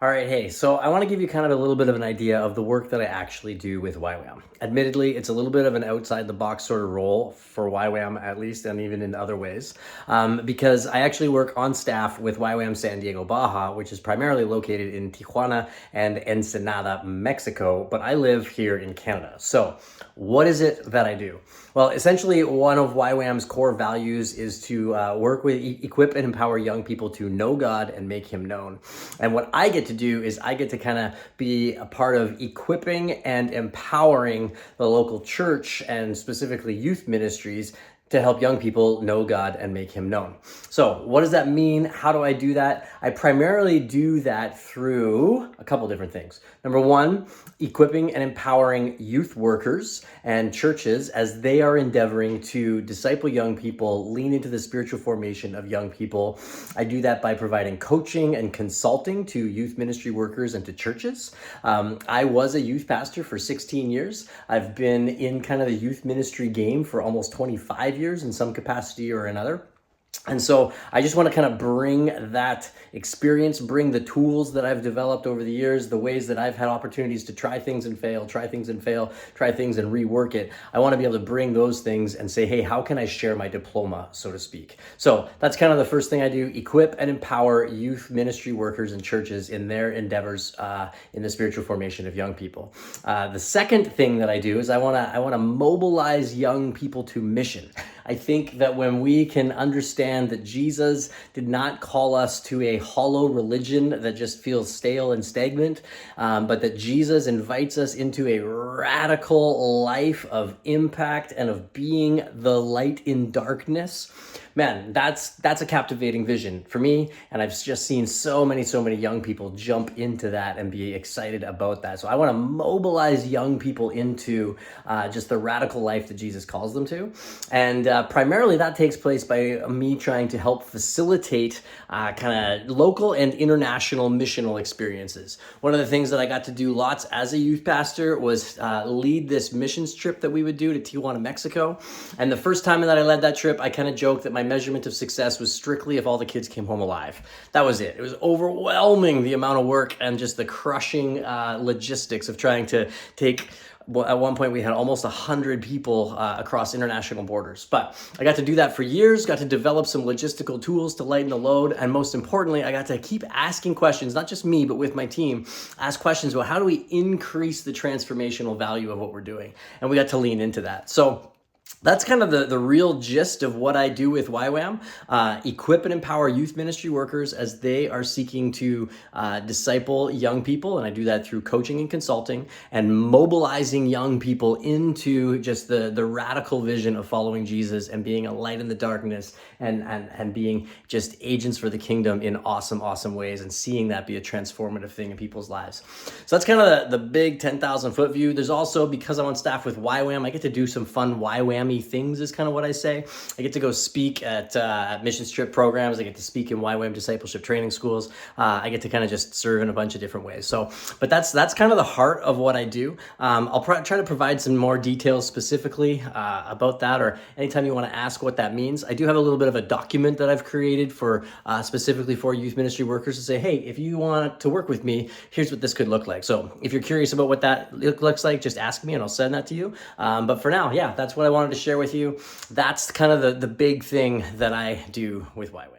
All right, hey, so I want to give you kind of a little bit of an idea of the work that I actually do with YWAM. Admittedly, it's a little bit of an outside the box sort of role for YWAM, at least, and even in other ways, because I actually work on staff with YWAM San Diego Baja, which is primarily located in Tijuana and Ensenada, Mexico, but I live here in Canada. So, what is it that I do? Well, essentially, one of YWAM's core values is to work with, equip, and empower young people to know God and make Him known. And what I get to do is I get to kind of be a part of equipping and empowering the local church and specifically youth ministries to help young people know God and make Him known. So, what does that mean? How do I do that? I primarily do that through a couple different things. Number one, equipping and empowering youth workers and churches as they are endeavoring to disciple young people, lean into the spiritual formation of young people. I do that by providing coaching and consulting to youth ministry workers and to churches. I was a youth pastor for 16 years. I've been in kind of the youth ministry game for almost 25 years in some capacity or another. And so I just want to kind of bring that experience, bring the tools that I've developed over the years, the ways that I've had opportunities to try things and fail, try things and fail, try things and rework it. I want to be able to bring those things and say, hey, how can I share my diploma, so to speak? So that's kind of the first thing I do, equip and empower youth ministry workers and churches in their endeavors in the spiritual formation of young people. The second thing that I do is I want to mobilize young people to mission. I think that when we can understand that Jesus did not call us to a hollow religion that just feels stale and stagnant, but that Jesus invites us into a radical life of impact and of being the light in darkness, man, that's a captivating vision for me. And I've just seen so many young people jump into that and be excited about that. So I want to mobilize young people into just the radical life that Jesus calls them to. And primarily that takes place by me trying to help facilitate kind of local and international missional experiences. One of the things that I got to do lots as a youth pastor was lead this missions trip that we would do to Tijuana, Mexico. And the first time that I led that trip, I kind of joked that my measurement of success was strictly if all the kids came home alive. That was it. It was overwhelming, the amount of work and just the crushing logistics of trying to take. Well, at one point we had almost 100 people across international borders, but I got to do that for years, got to develop some logistical tools to lighten the load. And most importantly, I got to keep asking questions, not just me, but with my team, ask questions about how do we increase the transformational value of what we're doing? And we got to lean into that. So that's kind of the real gist of what I do with YWAM, equip and empower youth ministry workers as they are seeking to disciple young people. And I do that through coaching and consulting and mobilizing young people into just the radical vision of following Jesus and being a light in the darkness and being just agents for the kingdom in awesome ways and seeing that be a transformative thing in people's lives. So that's kind of the big 10,000 foot view. There's also, because I'm on staff with YWAM, I get to do some fun YWAM things is kind of what I say. I get to go speak at mission trip programs. I get to speak in YWAM discipleship training schools. I get to kind of just serve in a bunch of different ways. So, but that's kind of the heart of what I do. I'll try to provide some more details specifically about that, or anytime you want to ask what that means. I do have a little bit of a document that I've created for specifically for youth ministry workers to say, hey, if you want to work with me, here's what this could look like. So if you're curious about what that looks like, just ask me and I'll send that to you. But for now, yeah, that's what I wanted to share with you. That's kind of the big thing that I do with YWAM.